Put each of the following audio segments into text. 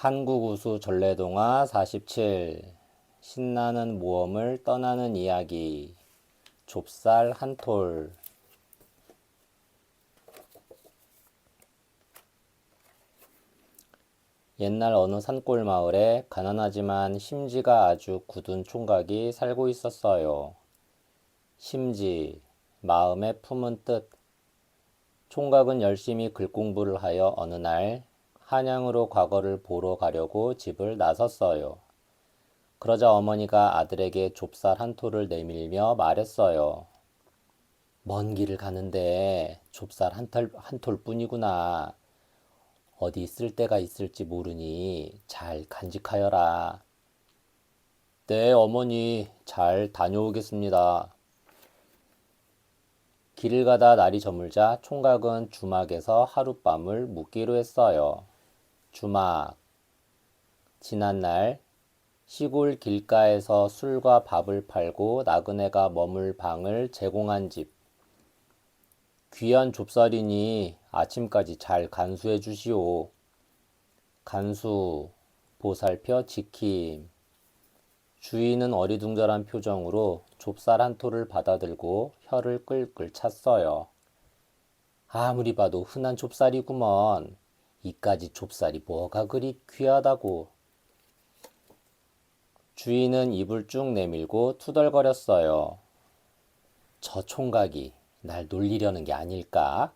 한국우수 전래동화 47 신나는 모험을 떠나는 이야기 좁쌀 한 톨. 옛날 어느 산골 마을에 가난하지만 심지가 아주 굳은 총각이 살고 있었어요. 심지, 마음에 품은 뜻. 총각은 열심히 글 공부를 하여 어느 날 한양으로 과거를 보러 가려고 집을 나섰어요. 그러자 어머니가 아들에게 좁쌀 한 톨을 내밀며 말했어요. 먼 길을 가는데 좁쌀 한 톨뿐이구나. 어디 쓸 데가 있을지 모르니 잘 간직하여라. 네, 어머니, 잘 다녀오겠습니다. 길을 가다 날이 저물자 총각은 주막에서 하룻밤을 묵기로 했어요. 주막. 지난날 시골 길가에서 술과 밥을 팔고 나그네가 머물 방을 제공한 집. 귀한 좁쌀이니 아침까지 잘 간수해 주시오. 간수, 보살펴 지킴. 주인은 어리둥절한 표정으로 좁쌀 한 톨을 받아들고 혀를 끌끌 찼어요. 아무리 봐도 흔한 좁쌀이구먼. 이까지 좁쌀이 뭐가 그리 귀하다고. 주인은 입을 쭉 내밀고 투덜거렸어요. 저 총각이 날 놀리려는 게 아닐까?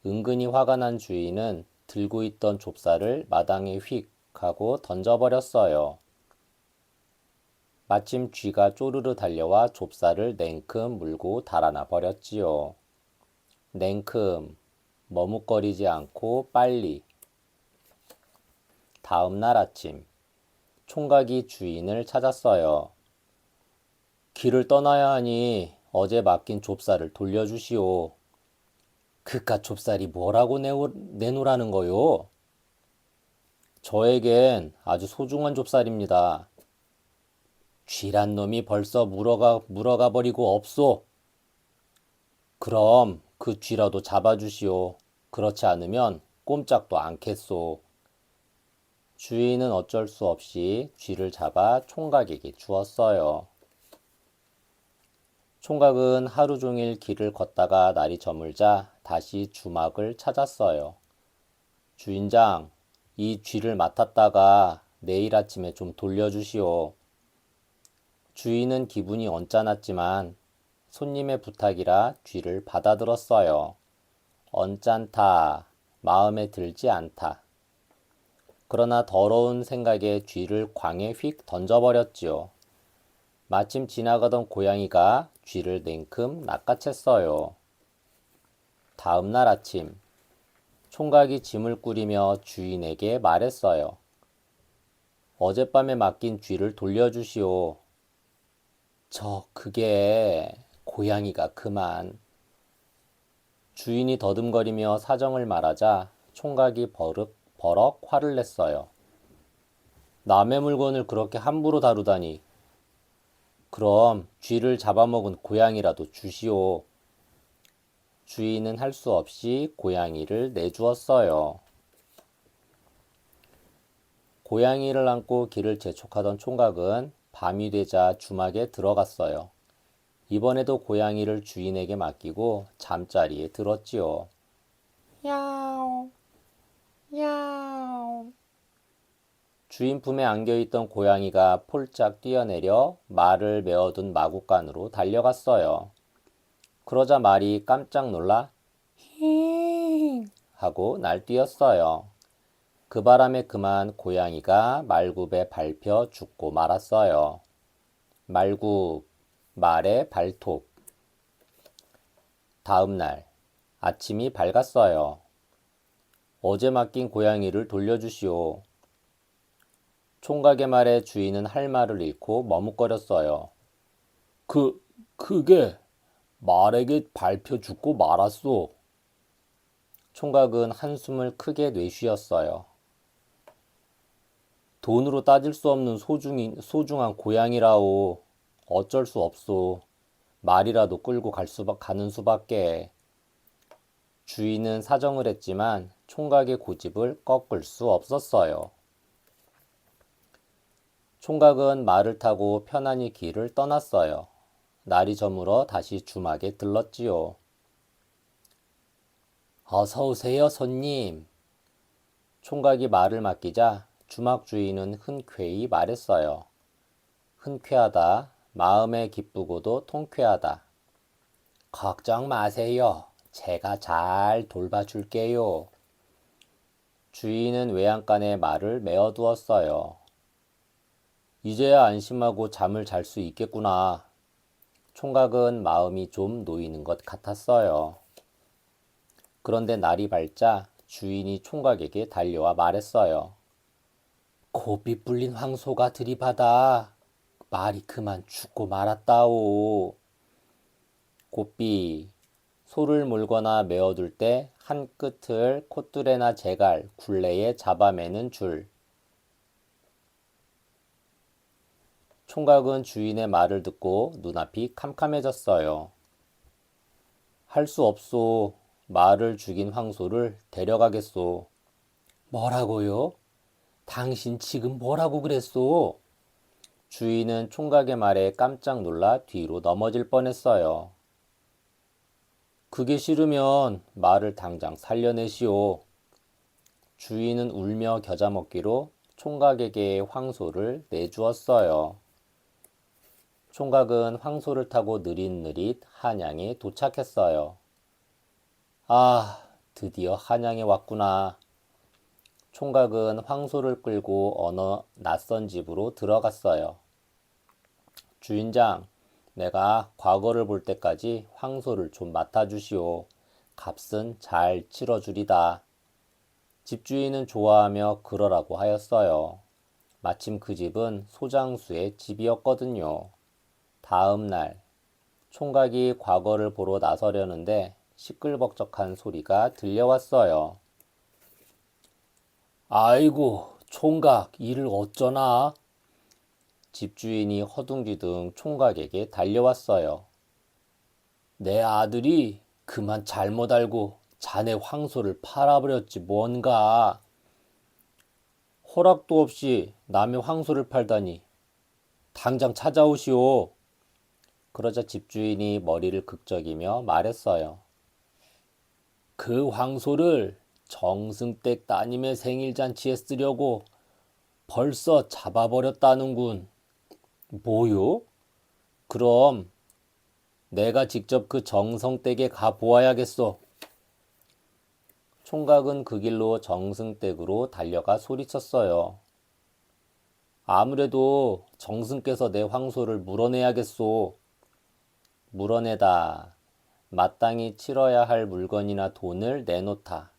은근히 화가 난 주인은 들고 있던 좁쌀을 마당에 휙 하고 던져버렸어요. 마침 쥐가 쪼르르 달려와 좁쌀을 냉큼 물고 달아나 버렸지요. 냉큼, 머뭇거리지 않고 빨리. 다음 날 아침, 총각이 주인을 찾았어요. 길을 떠나야 하니 어제 맡긴 좁쌀을 돌려주시오. 그깟 좁쌀이 뭐라고 내놓으라는 거요? 저에겐 아주 소중한 좁쌀입니다. 쥐란 놈이 벌써 물어가 버리고 없소. 그럼 그 쥐라도 잡아주시오. 그렇지 않으면 꼼짝도 않겠소. 주인은 어쩔 수 없이 쥐를 잡아 총각에게 주었어요. 총각은 하루 종일 길을 걷다가 날이 저물자 다시 주막을 찾았어요. 주인장, 이 쥐를 맡았다가 내일 아침에 좀 돌려주시오. 주인은 기분이 언짢았지만 손님의 부탁이라 쥐를 받아들었어요. 언짢다, 마음에 들지 않다. 그러나 더러운 생각에 쥐를 광에 휙 던져버렸지요. 마침 지나가던 고양이가 쥐를 냉큼 낚아챘어요. 다음 날 아침, 총각이 짐을 꾸리며 주인에게 말했어요. 어젯밤에 맡긴 쥐를 돌려주시오. 그게 고양이가 그만. 주인이 더듬거리며 사정을 말하자 총각이 버럭 화를 냈어요. 남의 물건을 그렇게 함부로 다루다니. 그럼 쥐를 잡아먹은 고양이라도 주시오. 주인은 할 수 없이 고양이를 내주었어요. 고양이를 안고 길을 재촉하던 총각은 밤이 되자 주막에 들어갔어요. 이번에도 고양이를 주인에게 맡기고 잠자리에 들었지요. 야옹, 야옹. 주인 품에 안겨있던 고양이가 폴짝 뛰어내려 말을 메어둔 마구간으로 달려갔어요. 그러자 말이 깜짝 놀라 힝 하고 날뛰었어요. 그 바람에 그만 고양이가 말굽에 밟혀 죽고 말았어요. 말굽, 말의 발톱. 다음 날 아침이 밝았어요. 어제 맡긴 고양이를 돌려주시오. 총각의 말에 주인은 할 말을 잃고 머뭇거렸어요. 그게 말에게 밟혀 죽고 말았소. 총각은 한숨을 크게 내쉬었어요. 돈으로 따질 수 없는 소중한 고양이라오. 어쩔 수 없소. 말이라도 끌고 가는 수밖에. 주인은 사정을 했지만 총각의 고집을 꺾을 수 없었어요. 총각은 말을 타고 편안히 길을 떠났어요. 날이 저물어 다시 주막에 들렀지요. 어서 오세요, 손님. 총각이 말을 맡기자 주막 주인은 흔쾌히 말했어요. 흔쾌하다, 마음에 기쁘고도 통쾌하다. 걱정 마세요. 제가 잘 돌봐줄게요. 주인은 외양간에 말을 메어두었어요. 이제야 안심하고 잠을 잘 수 있겠구나. 총각은 마음이 좀 놓이는 것 같았어요. 그런데 날이 밝자 주인이 총각에게 달려와 말했어요. 고삐 뿔린 황소가 들이받아 말이 그만 죽고 말았다오. 고삐, 소를 물거나 메어둘 때 한 끝을 콧뚜레나 제갈, 굴레에 잡아매는 줄. 총각은 주인의 말을 듣고 눈앞이 캄캄해졌어요. 할 수 없소. 말을 죽인 황소를 데려가겠소. 뭐라고요? 당신 지금 뭐라고 그랬소? 주인은 총각의 말에 깜짝 놀라 뒤로 넘어질 뻔했어요. 그게 싫으면 말을 당장 살려내시오. 주인은 울며 겨자 먹기로 총각에게 황소를 내주었어요. 총각은 황소를 타고 느릿느릿 한양에 도착했어요. 아, 드디어 한양에 왔구나. 총각은 황소를 끌고 어느 낯선 집으로 들어갔어요. 주인장, 내가 과거를 볼 때까지 황소를 좀 맡아주시오. 값은 잘 치러주리다. 집주인은 좋아하며 그러라고 하였어요. 마침 그 집은 소장수의 집이었거든요. 다음 날, 총각이 과거를 보러 나서려는데 시끌벅적한 소리가 들려왔어요. 아이고, 총각, 일을 어쩌나? 집주인이 허둥지둥 총각에게 달려왔어요. 내 아들이 그만 잘못 알고 자네 황소를 팔아버렸지 뭔가. 허락도 없이 남의 황소를 팔다니. 당장 찾아오시오. 그러자 집주인이 머리를 극적이며 말했어요. 그 황소를 정승댁 따님의 생일잔치에 쓰려고 벌써 잡아버렸다는군. 뭐요? 그럼 내가 직접 그 정성댁에 가보아야겠어. 총각은 그 길로 정승댁으로 달려가 소리쳤어요. 아무래도 정승께서 내 황소를 물어내야겠소. 물어내다. 마땅히 치러야 할 물건이나 돈을 내놓다.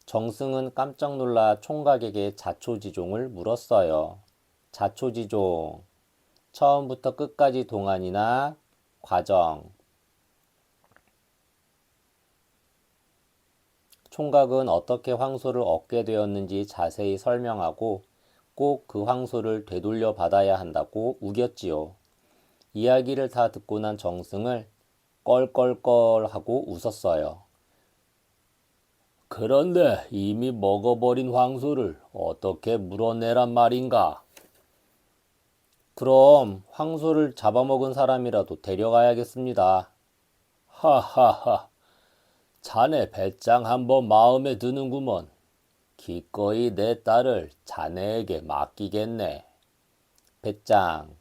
정승은 깜짝 놀라 총각에게 자초지종을 물었어요. 자초지종. 처음부터 끝까지 동안이나 과정. 총각은 어떻게 황소를 얻게 되었는지 자세히 설명하고 꼭 그 황소를 되돌려 받아야 한다고 우겼지요. 이야기를 다 듣고 난 정승을 껄껄껄 하고 웃었어요. 그런데 이미 먹어버린 황소를 어떻게 물어내란 말인가? 그럼 황소를 잡아먹은 사람이라도 데려가야겠습니다. 하하하, 자네 배짱 한번 마음에 드는구먼. 기꺼이 내 딸을 자네에게 맡기겠네. 배짱,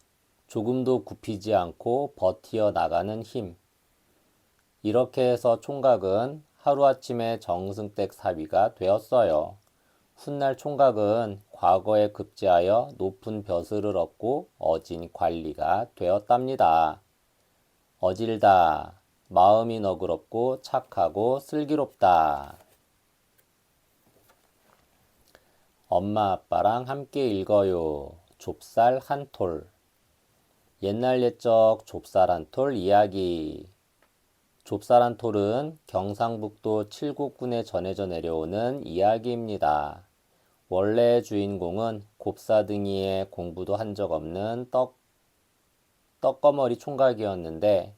조금도 굽히지 않고 버티어 나가는 힘. 이렇게 해서 총각은 하루아침에 정승댁 사위가 되었어요. 훗날 총각은 과거에 급제하여 높은 벼슬을 얻고 어진 관리가 되었답니다. 어질다. 마음이 너그럽고 착하고 슬기롭다. 엄마 아빠랑 함께 읽어요. 좁쌀 한 톨. 옛날 옛적 좁쌀 한 톨 이야기. 좁쌀 한 톨은 경상북도 칠곡군에 전해져 내려오는 이야기입니다. 원래의 주인공은 곱사등이에 공부도 한 적 없는 떡거머리 총각이었는데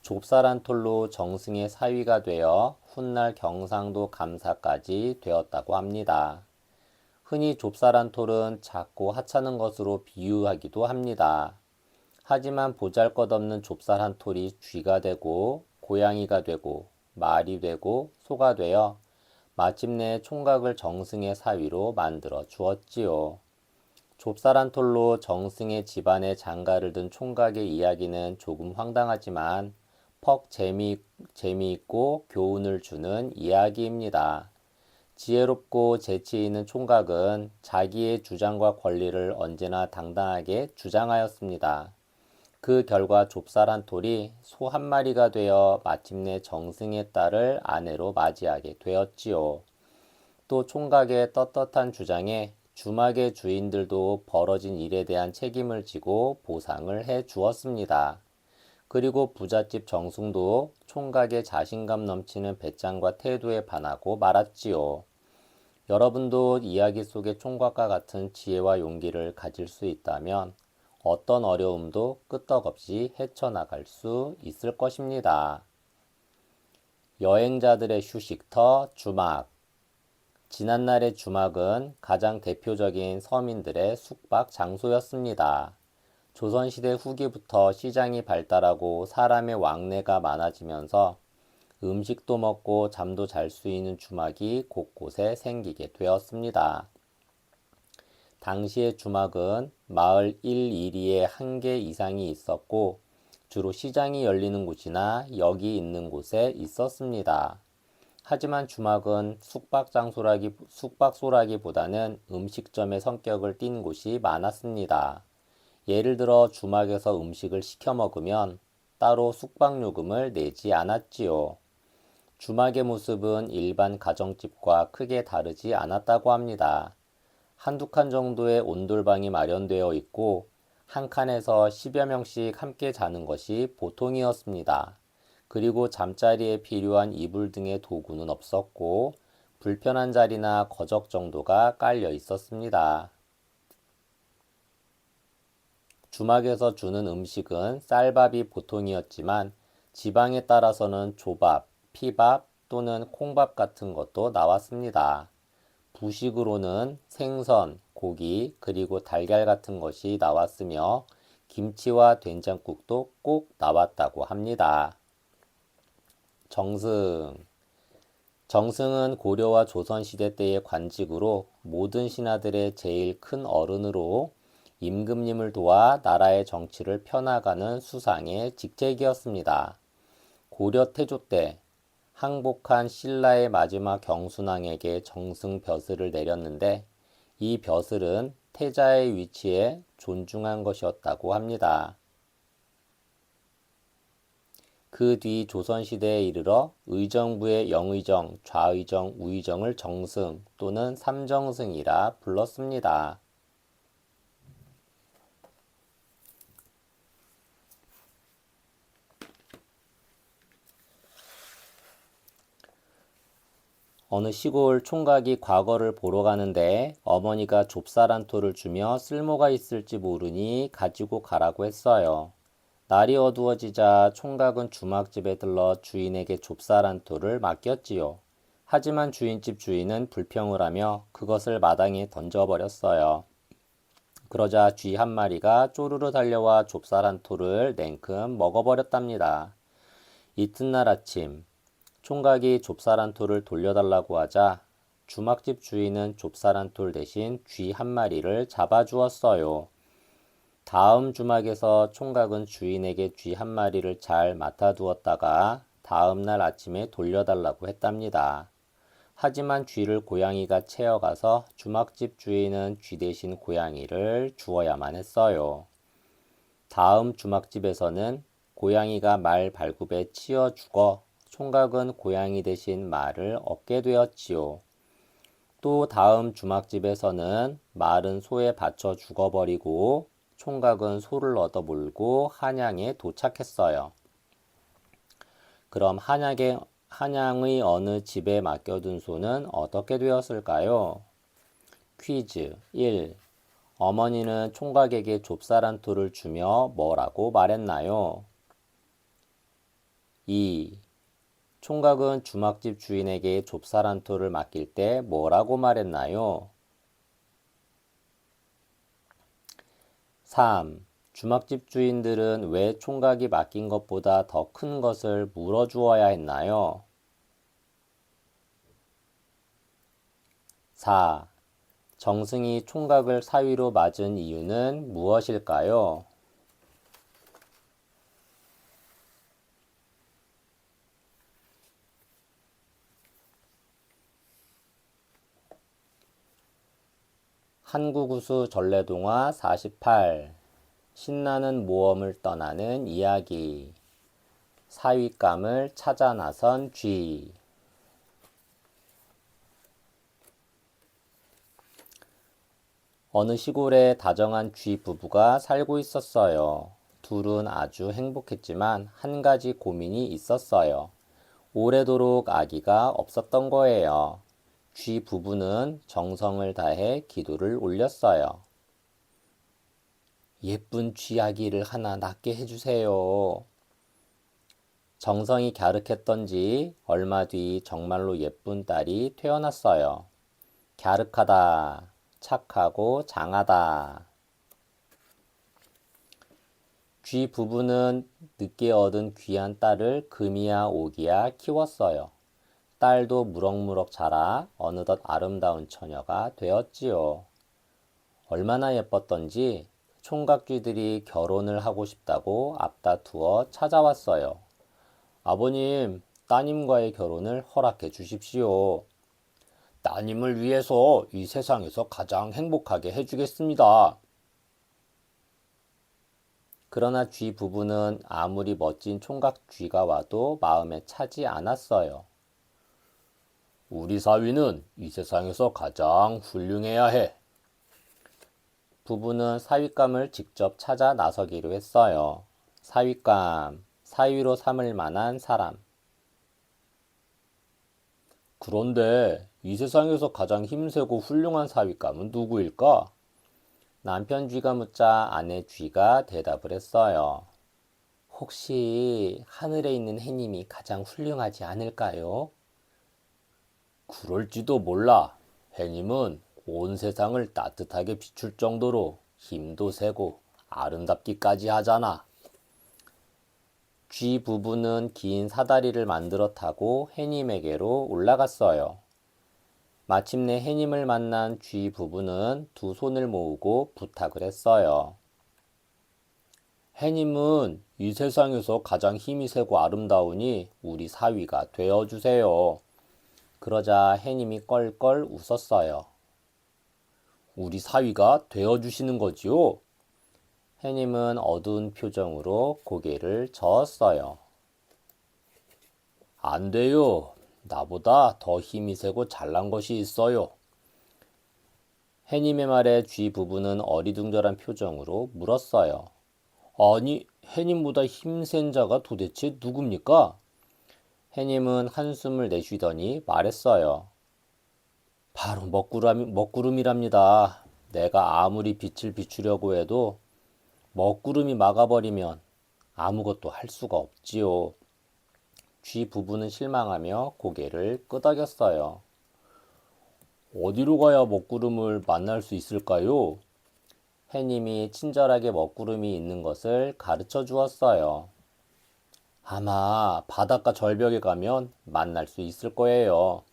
좁쌀 한 톨로 정승의 사위가 되어 훗날 경상도 감사까지 되었다고 합니다. 흔히 좁쌀한 톨은 작고 하찮은 것으로 비유하기도 합니다. 하지만 보잘것없는 좁쌀 한 톨이 쥐가 되고 고양이가 되고 말이 되고 소가 되어 마침내 총각을 정승의 사위로 만들어 주었지요. 좁쌀 한 톨로 정승의 집안에 장가를 든 총각의 이야기는 조금 황당하지만 퍽 재미있고 교훈을 주는 이야기입니다. 지혜롭고 재치 있는 총각은 자기의 주장과 권리를 언제나 당당하게 주장하였습니다. 그 결과 좁쌀 한 톨이 소 한 마리가 되어 마침내 정승의 딸을 아내로 맞이하게 되었지요. 또 총각의 떳떳한 주장에 주막의 주인들도 벌어진 일에 대한 책임을 지고 보상을 해 주었습니다. 그리고 부잣집 정승도 총각의 자신감 넘치는 배짱과 태도에 반하고 말았지요. 여러분도 이야기 속의 총각과 같은 지혜와 용기를 가질 수 있다면 어떤 어려움도 끄떡없이 헤쳐나갈 수 있을 것입니다. 여행자들의 휴식터 주막. 지난날의 주막은 가장 대표적인 서민들의 숙박 장소였습니다. 조선시대 후기부터 시장이 발달하고 사람의 왕래가 많아지면서 음식도 먹고 잠도 잘 수 있는 주막이 곳곳에 생기게 되었습니다. 당시의 주막은 마을 1~2리에 한 개 이상이 있었고 주로 시장이 열리는 곳이나 역이 있는 곳에 있었습니다. 하지만 주막은 숙박소라기보다는 음식점의 성격을 띤 곳이 많았습니다. 예를 들어 주막에서 음식을 시켜 먹으면 따로 숙박요금을 내지 않았지요. 주막의 모습은 일반 가정집과 크게 다르지 않았다고 합니다. 한두 칸 정도의 온돌방이 마련되어 있고 한 칸에서 10여 명씩 함께 자는 것이 보통이었습니다. 그리고 잠자리에 필요한 이불 등의 도구는 없었고 불편한 자리나 거적 정도가 깔려 있었습니다. 주막에서 주는 음식은 쌀밥이 보통이었지만 지방에 따라서는 조밥, 피밥 또는 콩밥 같은 것도 나왔습니다. 부식으로는 생선, 고기, 그리고 달걀 같은 것이 나왔으며 김치와 된장국도 꼭 나왔다고 합니다. 정승. 정승은 고려와 조선시대 때의 관직으로 모든 신하들의 제일 큰 어른으로 임금님을 도와 나라의 정치를 펴나가는 수상의 직책이었습니다. 고려 태조 때 항복한 신라의 마지막 경순왕에게 정승 벼슬을 내렸는데 이 벼슬은 태자의 위치에 존중한 것이었다고 합니다. 그 뒤 조선시대에 이르러 의정부의 영의정, 좌의정, 우의정을 정승 또는 삼정승이라 불렀습니다. 어느 시골 총각이 과거를 보러 가는데 어머니가 좁쌀 한 톨을 주며 쓸모가 있을지 모르니 가지고 가라고 했어요. 날이 어두워지자 총각은 주막집에 들러 주인에게 좁쌀 한 톨을 맡겼지요. 하지만 주인집 주인은 불평을 하며 그것을 마당에 던져버렸어요. 그러자 쥐 한 마리가 쪼르르 달려와 좁쌀 한 톨을 냉큼 먹어버렸답니다. 이튿날 아침 총각이 좁쌀 한 톨을 돌려달라고 하자 주막집 주인은 좁쌀 한 톨 대신 쥐 한 마리를 잡아주었어요. 다음 주막에서 총각은 주인에게 쥐 한 마리를 잘 맡아두었다가 다음 날 아침에 돌려달라고 했답니다. 하지만 쥐를 고양이가 채어가서 주막집 주인은 쥐 대신 고양이를 주어야만 했어요. 다음 주막집에서는 고양이가 말 발굽에 치여 죽어 총각은 고양이 대신 말을 얻게 되었지요. 또 다음 주막집에서는 말은 소에 받쳐 죽어버리고 총각은 소를 얻어 몰고 한양에 도착했어요. 그럼 한양의 어느 집에 맡겨둔 소는 어떻게 되었을까요? 퀴즈 1. 어머니는 총각에게 좁쌀 한 톨을 주며 뭐라고 말했나요? 2. 총각은 주막집 주인에게 좁쌀 한 토를 맡길 때 뭐라고 말했나요? 3. 주막집 주인들은 왜 총각이 맡긴 것보다 더 큰 것을 물어주어야 했나요? 4. 정승이 총각을 사위로 맞은 이유는 무엇일까요? 한국우수 전래동화 48. 신나는 모험을 떠나는 이야기. 사윗감을 찾아 나선 쥐. 어느 시골에 다정한 쥐 부부가 살고 있었어요. 둘은 아주 행복했지만 한 가지 고민이 있었어요. 오래도록 아기가 없었던 거예요. 쥐 부부는 정성을 다해 기도를 올렸어요. 예쁜 쥐 아기를 하나 낳게 해주세요. 정성이 갸륵했던지 얼마 뒤 정말로 예쁜 딸이 태어났어요. 갸륵하다, 착하고 장하다. 쥐 부부는 늦게 얻은 귀한 딸을 금이야 오기야 키웠어요. 딸도 무럭무럭 자라 어느덧 아름다운 처녀가 되었지요. 얼마나 예뻤던지 총각쥐들이 결혼을 하고 싶다고 앞다투어 찾아왔어요. 아버님, 따님과의 결혼을 허락해 주십시오. 따님을 위해서 이 세상에서 가장 행복하게 해주겠습니다. 그러나 쥐 부부는 아무리 멋진 총각 쥐가 와도 마음에 차지 않았어요. 우리 사위는 이 세상에서 가장 훌륭해야 해. 부부는 사윗감을 직접 찾아 나서기로 했어요. 사윗감, 사위로 삼을 만한 사람. 그런데 이 세상에서 가장 힘세고 훌륭한 사윗감은 누구일까? 남편 쥐가 묻자 아내 쥐가 대답을 했어요. 혹시 하늘에 있는 해님이 가장 훌륭하지 않을까요? 그럴지도 몰라. 해님은 온 세상을 따뜻하게 비출 정도로 힘도 세고 아름답기까지 하잖아. 쥐 부부는 긴 사다리를 만들어 타고 해님에게로 올라갔어요. 마침내 해님을 만난 쥐 부부는 두 손을 모으고 부탁을 했어요. 해님은 이 세상에서 가장 힘이 세고 아름다우니 우리 사위가 되어주세요. 그러자 해님이 껄껄 웃었어요. 우리 사위가 되어주시는 거지요? 해님은 어두운 표정으로 고개를 저었어요. 안 돼요. 나보다 더 힘이 세고 잘난 것이 있어요. 해님의 말에 쥐 부부는 어리둥절한 표정으로 물었어요. 아니, 해님보다 힘센 자가 도대체 누굽니까? 해님은 한숨을 내쉬더니 말했어요. 바로 먹구름이랍니다. 내가 아무리 빛을 비추려고 해도 먹구름이 막아버리면 아무것도 할 수가 없지요. 쥐 부부는 실망하며 고개를 끄덕였어요. 어디로 가야 먹구름을 만날 수 있을까요? 해님이 친절하게 먹구름이 있는 것을 가르쳐 주었어요. 아마 바닷가 절벽에 가면 만날 수 있을 거예요.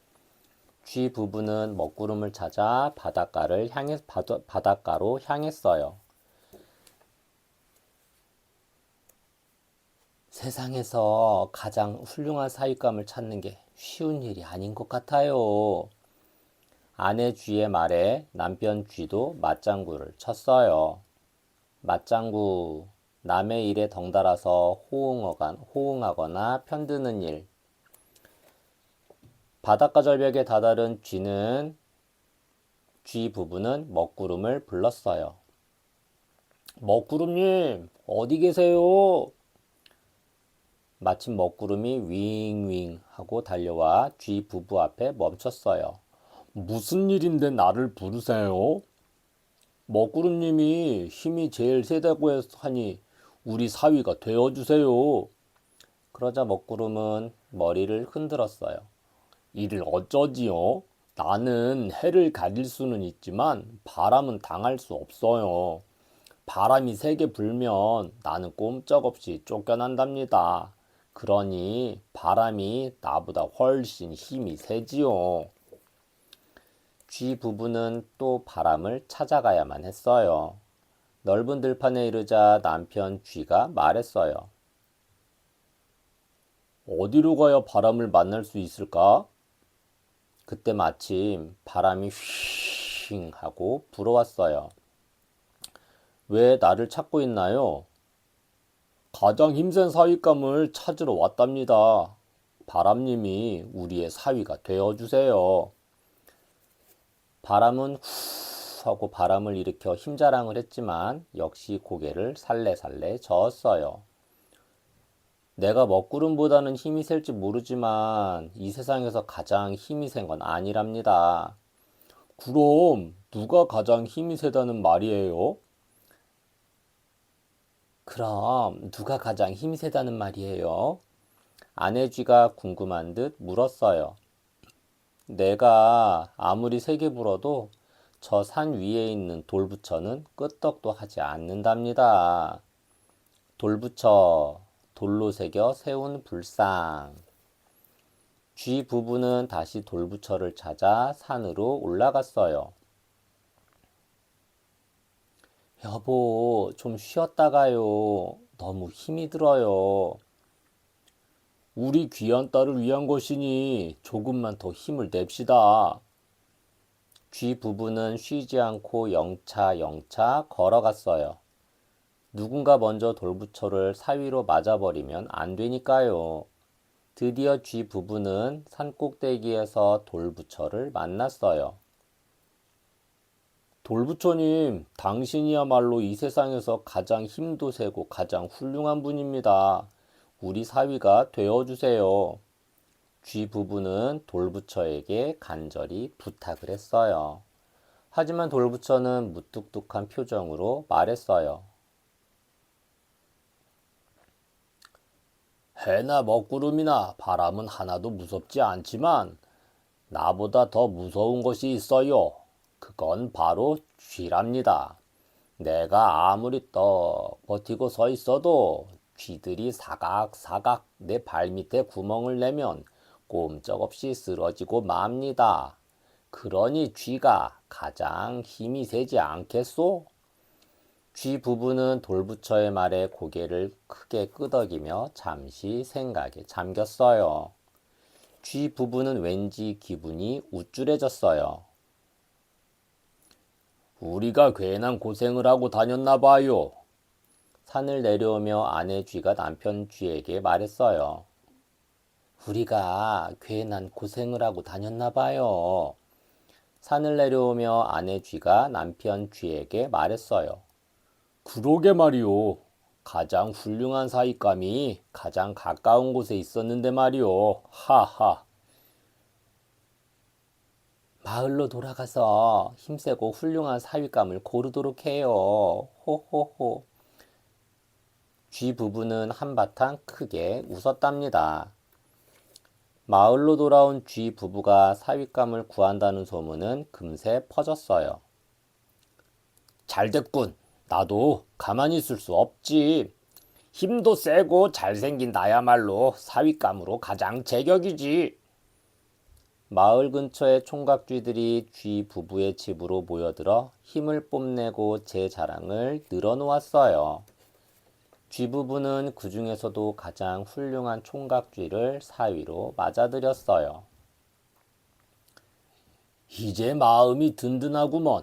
쥐 부부는 먹구름을 찾아 바닷가로 향했어요. 세상에서 가장 훌륭한 사윗감을 찾는 게 쉬운 일이 아닌 것 같아요. 아내 쥐의 말에 남편 쥐도 맞장구를 쳤어요. 맞장구, 남의 일에 덩달아서 호응하거나 편드는 일. 바닷가 절벽에 다다른 쥐 부부는 먹구름을 불렀어요. 먹구름님, 어디 계세요? 마침 먹구름이 윙윙 하고 달려와 쥐 부부 앞에 멈췄어요. 무슨 일인데 나를 부르세요? 먹구름님이 힘이 제일 세다고 하니 우리 사위가 되어주세요. 그러자 먹구름은 머리를 흔들었어요. 이를 어쩌지요? 나는 해를 가릴 수는 있지만 바람은 당할 수 없어요. 바람이 세게 불면 나는 꼼짝없이 쫓겨난답니다. 그러니 바람이 나보다 훨씬 힘이 세지요. 쥐 부부는 또 바람을 찾아가야만 했어요. 넓은 들판에 이르자 남편 쥐가 말했어요. 어디로 가야 바람을 만날 수 있을까? 그때 마침 바람이 휘잉 하고 불어왔어요. 왜 나를 찾고 있나요? 가장 힘센 사윗감을 찾으러 왔답니다. 바람님이 우리의 사위가 되어주세요. 바람은 후 하고 바람을 일으켜 힘자랑을 했지만 역시 고개를 살레살레 저었어요. 내가 먹구름보다는 힘이 셀지 모르지만 이 세상에서 가장 힘이 센 건 아니랍니다. 그럼 누가 가장 힘이 세다는 말이에요? 그럼 누가 가장 힘이 세다는 말이에요? 아내 쥐가 궁금한 듯 물었어요. 내가 아무리 세게 불어도 저 산 위에 있는 돌부처는 끄떡도 하지 않는답니다. 돌부처, 돌로 새겨 세운 불상. 쥐 부부는 다시 돌부처를 찾아 산으로 올라갔어요. 여보, 좀 쉬었다가요. 너무 힘이 들어요. 우리 귀한 딸을 위한 것이니 조금만 더 힘을 냅시다. 쥐 부부는 쉬지 않고 영차 걸어갔어요. 누군가 먼저 돌부처를 사위로 맞아버리면 안 되니까요. 드디어 쥐 부부는 산꼭대기에서 돌부처를 만났어요. 돌부처님, 당신이야말로 이 세상에서 가장 힘도 세고 가장 훌륭한 분입니다. 우리 사위가 되어주세요. 쥐 부부는 돌부처에게 간절히 부탁을 했어요. 하지만 돌부처는 무뚝뚝한 표정으로 말했어요. 해나 먹구름이나 바람은 하나도 무섭지 않지만 나보다 더 무서운 것이 있어요. 그건 바로 쥐랍니다. 내가 아무리 떡 버티고 서 있어도 쥐들이 사각사각 내 발밑에 구멍을 내면 꼼짝없이 쓰러지고 맙니다. 그러니 쥐가 가장 힘이 세지 않겠소? 쥐 부부는 돌부처의 말에 고개를 크게 끄덕이며 잠시 생각에 잠겼어요. 쥐 부부는 왠지 기분이 우쭐해졌어요. 우리가 괜한 고생을 하고 다녔나 봐요. 산을 내려오며 아내 쥐가 남편 쥐에게 말했어요. 우리가 괜한 고생을 하고 다녔나 봐요. 산을 내려오며 아내 쥐가 남편 쥐에게 말했어요. 그러게 말이오. 가장 훌륭한 사윗감이 가장 가까운 곳에 있었는데 말이오. 하하. 마을로 돌아가서 힘세고 훌륭한 사윗감을 고르도록 해요. 호호호. 쥐 부부는 한바탕 크게 웃었답니다. 마을로 돌아온 쥐 부부가 사윗감을 구한다는 소문은 금세 퍼졌어요. 잘됐군. 나도 가만히 있을 수 없지. 힘도 세고 잘생긴 나야말로 사윗감으로 가장 제격이지. 마을 근처의 총각쥐들이 쥐 부부의 집으로 모여들어 힘을 뽐내고 제 자랑을 늘어놓았어요. 쥐 부부는 그 중에서도 가장 훌륭한 총각쥐를 사위로 맞아들였어요. 이제 마음이 든든하구먼.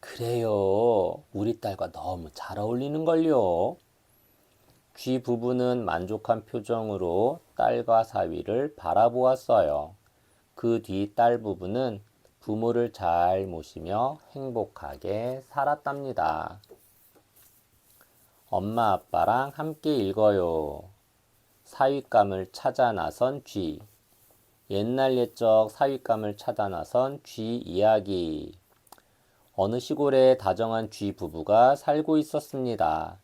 그래요. 우리 딸과 너무 잘 어울리는걸요. 쥐 부부는 만족한 표정으로 딸과 사위를 바라보았어요. 그 뒤 딸 부부는 부모를 잘 모시며 행복하게 살았답니다. 엄마 아빠랑 함께 읽어요. 사윗감을 찾아 나선 쥐. 옛날 옛적 사윗감을 찾아 나선 쥐 이야기. 어느 시골에 다정한 쥐 부부가 살고 있었습니다.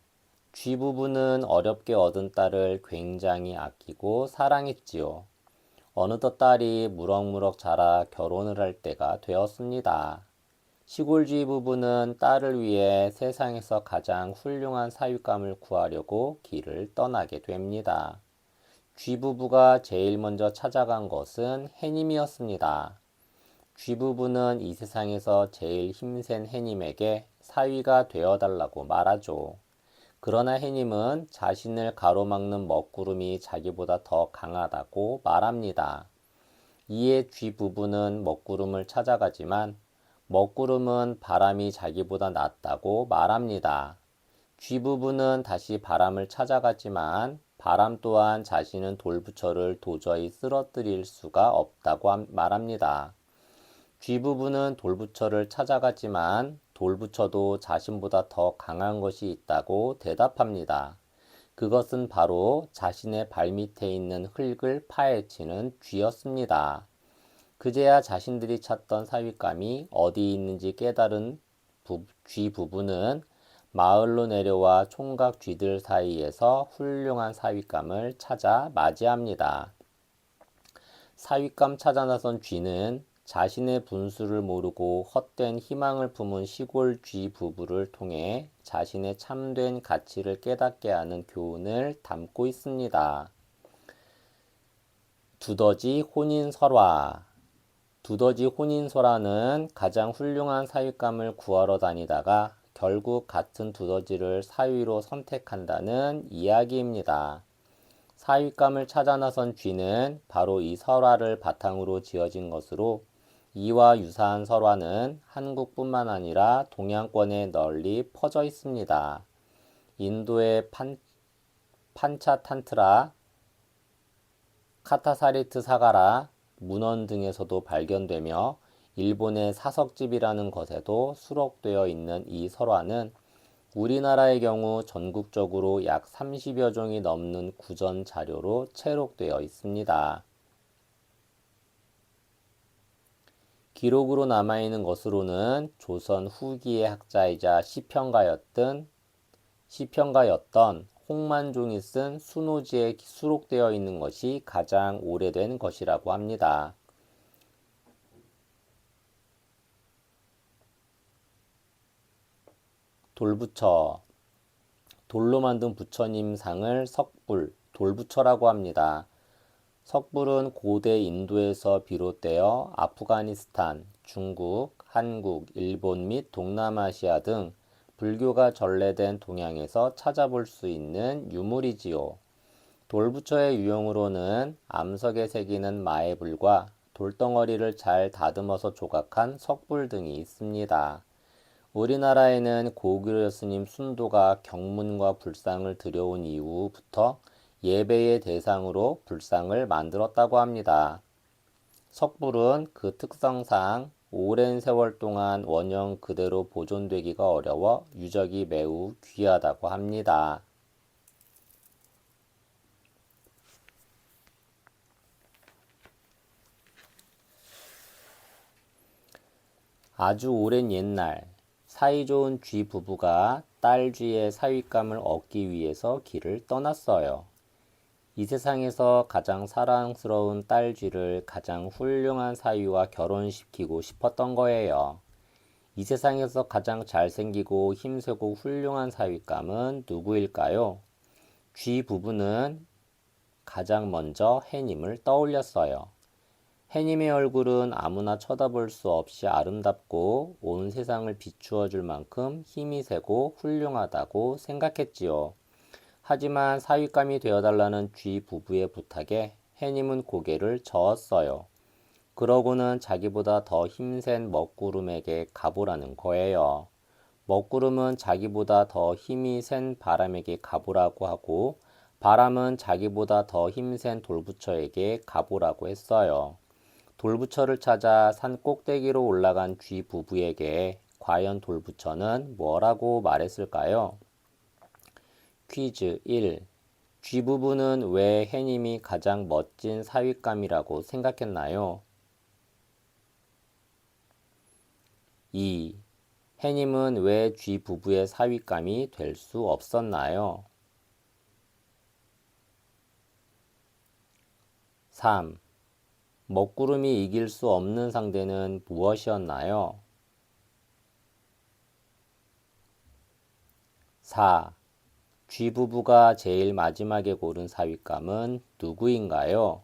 쥐 부부는 어렵게 얻은 딸을 굉장히 아끼고 사랑했지요. 어느덧 딸이 무럭무럭 자라 결혼을 할 때가 되었습니다. 시골쥐 부부는 딸을 위해 세상에서 가장 훌륭한 사윗감을 구하려고 길을 떠나게 됩니다. 쥐 부부가 제일 먼저 찾아간 것은 해님이었습니다. 쥐 부부는 이 세상에서 제일 힘센 해님에게 사위가 되어달라고 말하죠. 그러나 해님은 자신을 가로막는 먹구름이 자기보다 더 강하다고 말합니다. 이에 쥐 부부는 먹구름을 찾아가지만 먹구름은 바람이 자기보다 낫다고 말합니다. 쥐 부부는 다시 바람을 찾아가지만 바람 또한 자신은 돌부처를 도저히 쓰러뜨릴 수가 없다고 말합니다. 쥐 부부는 돌부처를 찾아가지만 돌부처도 자신보다 더 강한 것이 있다고 대답합니다. 그것은 바로 자신의 발밑에 있는 흙을 파헤치는 쥐였습니다. 그제야 자신들이 찾던 사윗감이 어디 있는지 깨달은 쥐 부부는 마을로 내려와 총각 쥐들 사이에서 훌륭한 사윗감을 찾아 맞이합니다. 사윗감 찾아 나선 쥐는 자신의 분수를 모르고 헛된 희망을 품은 시골 쥐 부부를 통해 자신의 참된 가치를 깨닫게 하는 교훈을 담고 있습니다. 두더지 혼인설화. 두더지 혼인설화는 가장 훌륭한 사윗감을 구하러 다니다가 결국 같은 두더지를 사위로 선택한다는 이야기입니다. 사윗감을 찾아 나선 쥐는 바로 이 설화를 바탕으로 지어진 것으로 이와 유사한 설화는 한국뿐만 아니라 동양권에 널리 퍼져 있습니다. 인도의 판차탄트라, 카타사리트 사가라, 문헌 등에서도 발견되며 일본의 사석집이라는 것에도 수록되어 있는 이 설화는 우리나라의 경우 전국적으로 약 30여 종이 넘는 구전 자료로 채록되어 있습니다. 기록으로 남아있는 것으로는 조선 후기의 학자이자 시평가였던 홍만종이 쓴 순호지에 수록되어 있는 것이 가장 오래된 것이라고 합니다. 돌부처. 돌로 만든 부처님 상을 석불, 돌부처라고 합니다. 석불은 고대 인도에서 비롯되어 아프가니스탄, 중국, 한국, 일본 및 동남아시아 등 불교가 전래된 동양에서 찾아볼 수 있는 유물이지요. 돌부처의 유형으로는 암석에 새기는 마애불과 돌덩어리를 잘 다듬어서 조각한 석불 등이 있습니다. 우리나라에는 고구려 스님 순도가 경문과 불상을 들여온 이후부터 예배의 대상으로 불상을 만들었다고 합니다. 석불은 그 특성상 오랜 세월 동안 원형 그대로 보존되기가 어려워 유적이 매우 귀하다고 합니다. 아주 오랜 옛날, 사이좋은 쥐 부부가 딸 쥐의 사윗감을 얻기 위해서 길을 떠났어요. 이 세상에서 가장 사랑스러운 딸 쥐를 가장 훌륭한 사위와 결혼시키고 싶었던 거예요. 이 세상에서 가장 잘생기고 힘세고 훌륭한 사윗감은 누구일까요? 쥐 부부는 가장 먼저 해님을 떠올렸어요. 해님의 얼굴은 아무나 쳐다볼 수 없이 아름답고 온 세상을 비추어 줄 만큼 힘이 세고 훌륭하다고 생각했지요. 하지만 사윗감이 되어달라는 쥐 부부의 부탁에 해님은 고개를 저었어요. 그러고는 자기보다 더 힘센 먹구름에게 가보라는 거예요. 먹구름은 자기보다 더 힘이 센 바람에게 가보라고 하고 바람은 자기보다 더 힘센 돌부처에게 가보라고 했어요. 돌부처를 찾아 산 꼭대기로 올라간 쥐 부부에게 과연 돌부처는 뭐라고 말했을까요? 퀴즈 1. 쥐 부부는 왜 해님이 가장 멋진 사윗감이라고 생각했나요? 2. 해님은 왜 쥐 부부의 사윗감이 될 수 없었나요? 3. 먹구름이 이길 수 없는 상대는 무엇이었나요? 4. 쥐 부부가 제일 마지막에 고른 사윗감은 누구인가요?